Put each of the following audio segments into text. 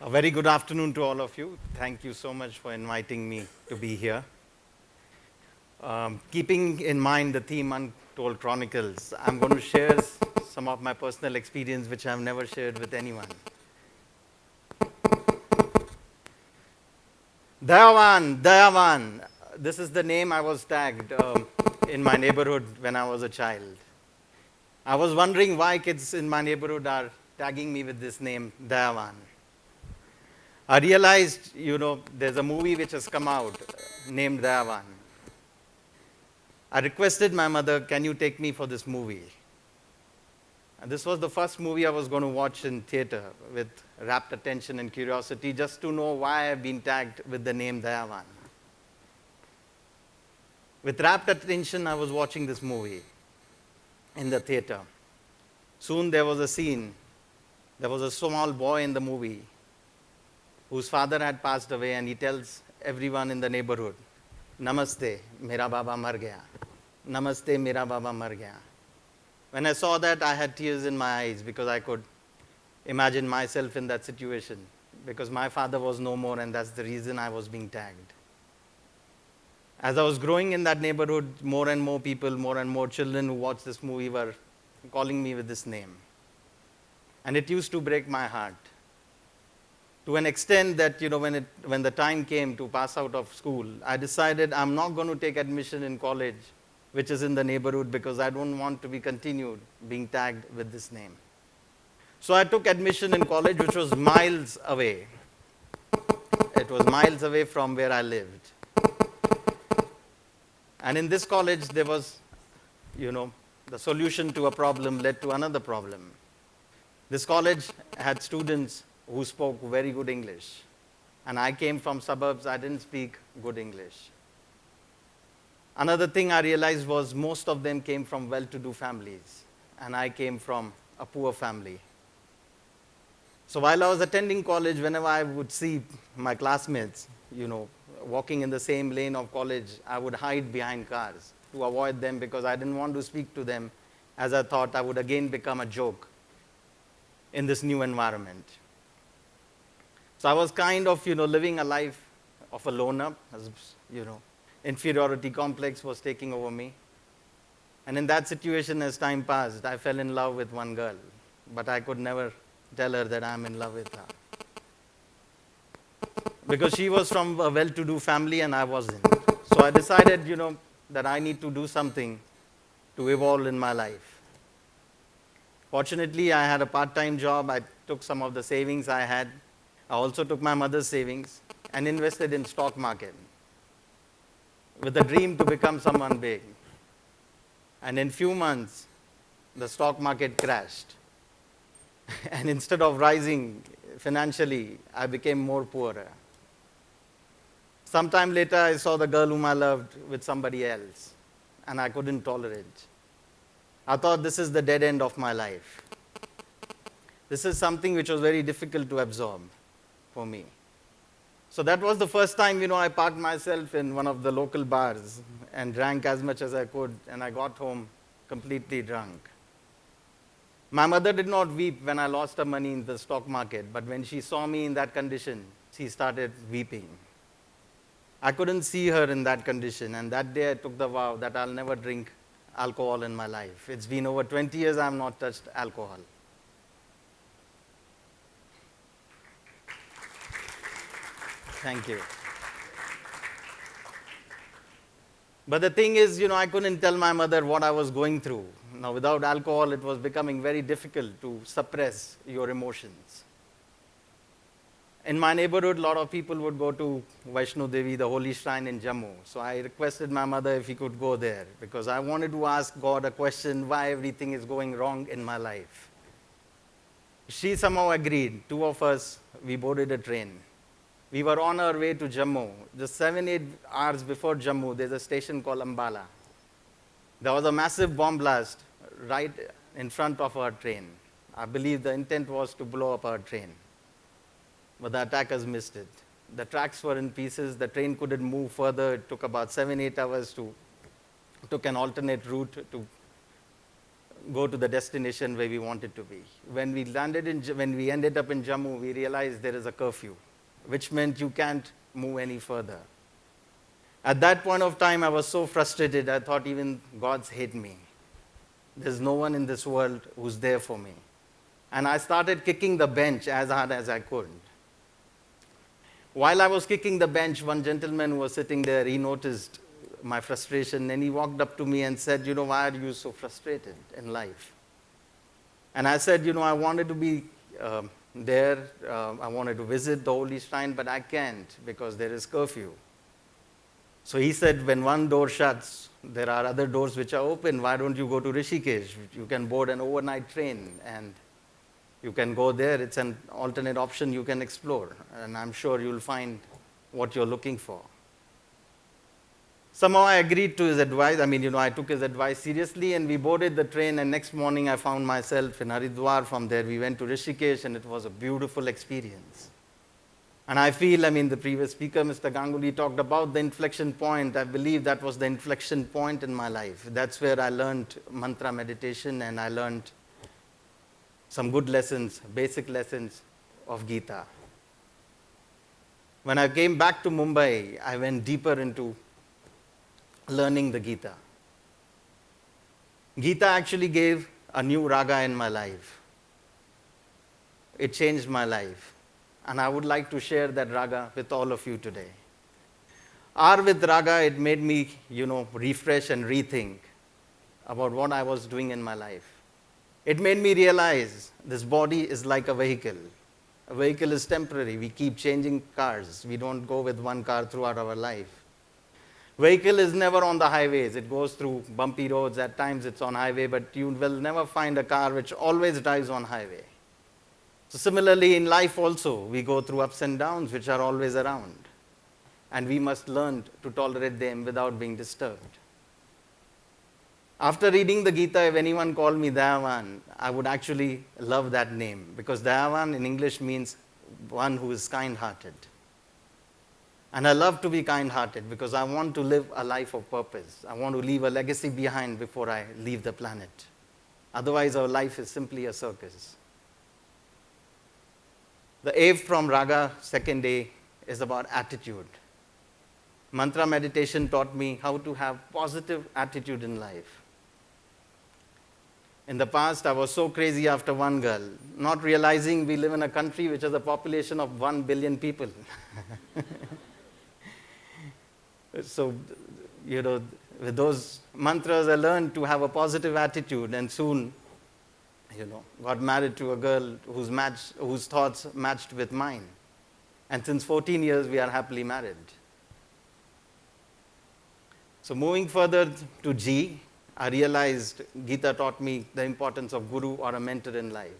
A very good afternoon to all of you. Thank you so much for inviting me to be here. Keeping in mind the theme Untold Chronicles, I'm going to share some of my personal experience which I've never shared with anyone. Dayavan, Dayavan. This is the name I was tagged in my neighborhood when I was a child. I was wondering why kids in my neighborhood are tagging me with this name, Dayavan. I realized, there's a movie which has come out named Dayavan. I requested my mother, can you take me for this movie? And this was the first movie I was going to watch in theater with rapt attention and curiosity just to know why I've been tagged with the name Dayavan. With rapt attention, I was watching this movie in the theater. Soon there was a scene. There was a small boy in the movie whose father had passed away, and he tells everyone in the neighborhood, Namaste, mera baba mar gaya. Namaste, mera baba mar gaya. When I saw that, I had tears in my eyes because I could imagine myself in that situation, because my father was no more, and that's the reason I was being tagged. As I was growing in that neighborhood, more and more people, more and more children who watched this movie were calling me with this name. And it used to break my heart, to an extent that when the time came to pass out of school, I decided I'm not going to take admission in college, which is in the neighborhood, because I don't want to be continued being tagged with this name. So I took admission in college, which was miles away. It was miles away from where I lived. And in this college, there was, the solution to a problem led to another problem. This college had students who spoke very good English. And I came from suburbs, I didn't speak good English. Another thing I realized was most of them came from well-to-do families, and I came from a poor family. So while I was attending college, whenever I would see my classmates, walking in the same lane of college, I would hide behind cars to avoid them because I didn't want to speak to them, as I thought I would again become a joke in this new environment. So I was kind of, living a life of a loner, as, inferiority complex was taking over me. And in that situation, as time passed, I fell in love with one girl, but I could never tell her that I'm in love with her. Because she was from a well-to-do family and I wasn't. So I decided, that I need to do something to evolve in my life. Fortunately, I had a part-time job. I took some of the savings I had. I also took my mother's savings and invested in stock market with a dream to become someone big. And in few months, the stock market crashed. And instead of rising financially, I became more poorer. Sometime later, I saw the girl whom I loved with somebody else, and I couldn't tolerate. I thought this is the dead end of my life. This is something which was very difficult to absorb for me. So that was the first time, I parked myself in one of the local bars and drank as much as I could, and I got home completely drunk. My mother did not weep when I lost her money in the stock market, but when she saw me in that condition, she started weeping. I couldn't see her in that condition, and that day I took the vow that I'll never drink alcohol in my life. It's been over 20 years I have not touched alcohol. Thank you. But the thing is, I couldn't tell my mother what I was going through. Now, without alcohol, it was becoming very difficult to suppress your emotions. In my neighborhood, a lot of people would go to Vaishno Devi, the holy shrine in Jammu. So I requested my mother if he could go there, because I wanted to ask God a question, why everything is going wrong in my life. She somehow agreed. Two of us, we boarded a train. We were on our way to Jammu. Just 7-8 hours before Jammu, there's a station called Ambala. There was a massive bomb blast right in front of our train. I believe the intent was to blow up our train. But the attackers missed it. The tracks were in pieces. The train couldn't move further. It took about 7-8 hours took an alternate route to go to the destination where we wanted to be. When we ended up in Jammu, we realized there is a curfew, which meant you can't move any further. At that point of time, I was so frustrated, I thought even gods hate me. There's no one in this world who's there for me. And I started kicking the bench as hard as I could. While I was kicking the bench, one gentleman who was sitting there, he noticed my frustration, and he walked up to me and said, why are you so frustrated in life? And I said, I wanted to be there, I wanted to visit the holy shrine, but I can't because there is curfew. So he said, when one door shuts, there are other doors which are open. Why don't you go to Rishikesh? You can board an overnight train and you can go there. It's an alternate option you can explore. And I'm sure you'll find what you're looking for. Somehow I agreed to his advice. I took his advice seriously, and we boarded the train, and next morning I found myself in Haridwar. From there we went to Rishikesh, and it was a beautiful experience. And I feel, the previous speaker, Mr. Ganguly, talked about the inflection point. I believe that was the inflection point in my life. That's where I learned mantra meditation, and I learned some good lessons, basic lessons of Gita. When I came back to Mumbai, I went deeper into learning the Gita. Gita actually gave a new raga in my life. It changed my life. And I would like to share that raga with all of you today. With raga, it made me, refresh and rethink about what I was doing in my life. It made me realize this body is like a vehicle. A vehicle is temporary. We keep changing cars. We don't go with one car throughout our life. Vehicle is never on the highways. It goes through bumpy roads. At times it's on highway, but you will never find a car which always drives on highway. So similarly, in life also, we go through ups and downs which are always around. And we must learn to tolerate them without being disturbed. After reading the Gita, if anyone called me Dayavan, I would actually love that name, because Dayavan in English means one who is kind-hearted. And I love to be kind-hearted because I want to live a life of purpose. I want to leave a legacy behind before I leave the planet. Otherwise, our life is simply a circus. The A from Raga, second A, is about attitude. Mantra meditation taught me how to have positive attitude in life. In the past, I was so crazy after one girl, not realizing we live in a country which has a population of 1 billion people. So, with those mantras, I learned to have a positive attitude, and soon, got married to a girl whose thoughts matched with mine. And since 14 years, we are happily married. So moving further to G, I realized Gita taught me the importance of guru or a mentor in life.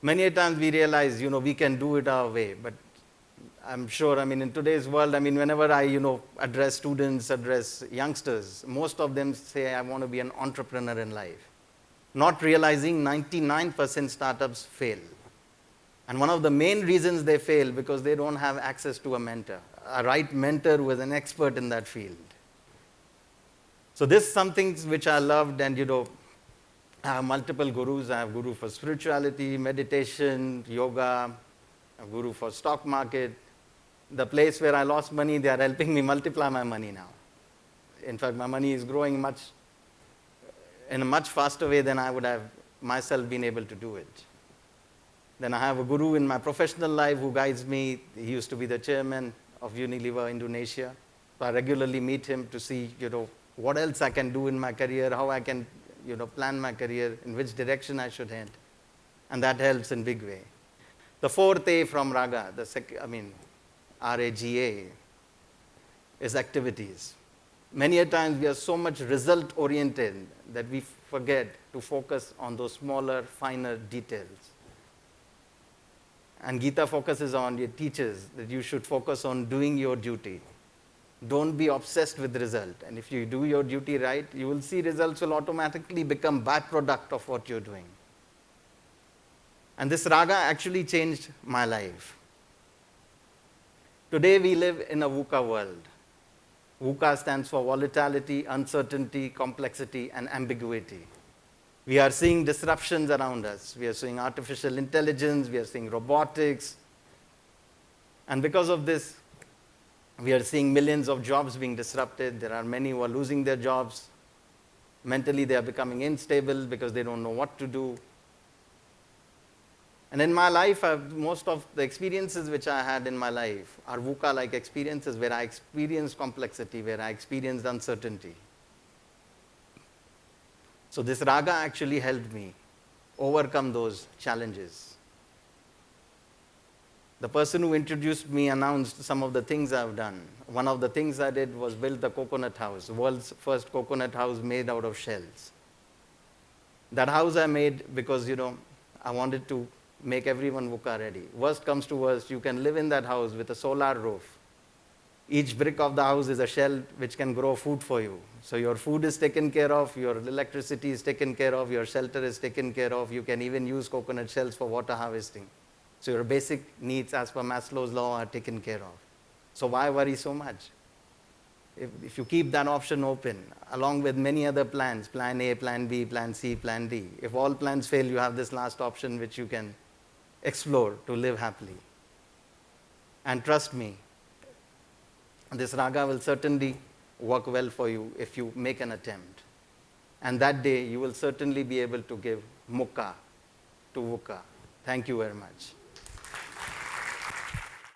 Many a times we realize, we can do it our way, but I'm sure, in today's world, whenever I, address students, address youngsters, most of them say, I want to be an entrepreneur in life. Not realizing 99% startups fail. And one of the main reasons they fail because they don't have access to a mentor, a right mentor who is an expert in that field. So this is something which I loved, and I have multiple gurus. I have guru for spirituality, meditation, yoga, a guru for stock market. The place where I lost money, they are helping me multiply my money now. In fact, my money is growing in a much faster way than I would have myself been able to do it. Then I have a guru in my professional life who guides me. He used to be the chairman of Unilever Indonesia. So I regularly meet him to see, what else I can do in my career, how I can, plan my career, in which direction I should head. And that helps in big way. The fourth A from Raga, RAGA, is activities. Many a times we are so much result-oriented that we forget to focus on those smaller, finer details. And Gita focuses on, it teaches that you should focus on doing your duty. Don't be obsessed with the result. And if you do your duty right, you will see results will automatically become byproduct of what you're doing. And this raga actually changed my life. Today we live in a VUCA world. VUCA stands for volatility, uncertainty, complexity, and ambiguity. We are seeing disruptions around us. We are seeing artificial intelligence, we are seeing robotics. And because of this, we are seeing millions of jobs being disrupted. There are many who are losing their jobs. Mentally, they are becoming unstable because they don't know what to do. And in my life, most of the experiences which I had in my life are VUCA-like experiences where I experienced complexity, where I experienced uncertainty. So this RAGA actually helped me overcome those challenges. The person who introduced me announced some of the things I've done. One of the things I did was build the coconut house, the world's first coconut house made out of shells. That house I made because, I wanted to make everyone VUCA ready. Worst comes to worst, you can live in that house with a solar roof. Each brick of the house is a shell which can grow food for you. So your food is taken care of, your electricity is taken care of, your shelter is taken care of. You can even use coconut shells for water harvesting. So your basic needs as per Maslow's law are taken care of. So why worry so much? If you keep that option open, along with many other plans, plan A, plan B, plan C, plan D, if all plans fail, you have this last option which you can explore to live happily. And trust me, this RAGA will certainly work well for you if you make an attempt. And that day, you will certainly be able to give mukha to VUCA. Thank you very much.